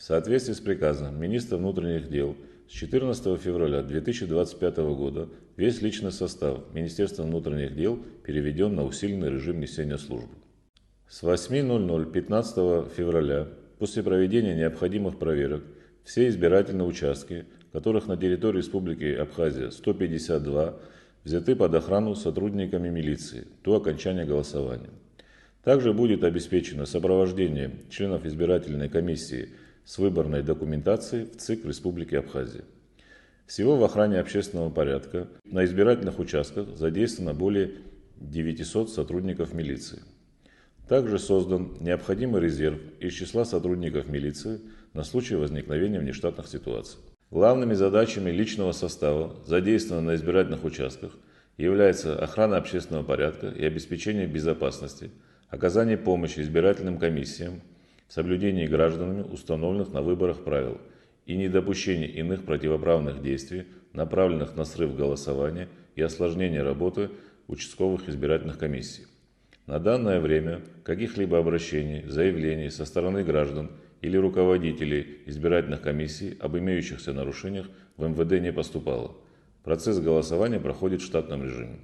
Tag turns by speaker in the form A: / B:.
A: В соответствии с приказом министра внутренних дел с 14 февраля 2025 года весь личный состав Министерства внутренних дел переведен на усиленный режим несения службы. С 8:00 15 февраля, после проведения необходимых проверок, все избирательные участки, которых на территории Республики Абхазия 152, взяты под охрану сотрудниками милиции до окончания голосования. Также будет обеспечено сопровождение членов избирательной комиссии с выборной документацией в ЦИК Республики Абхазия. Всего в охране общественного порядка на избирательных участках задействовано более 900 сотрудников милиции. Также создан необходимый резерв из числа сотрудников милиции на случай возникновения внештатных ситуаций. Главными задачами личного состава, задействованного на избирательных участках, является охрана общественного порядка и обеспечение безопасности, оказание помощи избирательным комиссиям в соблюдении гражданами установленных на выборах правил и недопущение иных противоправных действий, направленных на срыв голосования и осложнение работы участковых избирательных комиссий. На данное время каких-либо обращений, заявлений со стороны граждан или руководителей избирательных комиссий об имеющихся нарушениях в МВД не поступало. Процесс голосования проходит в штатном режиме.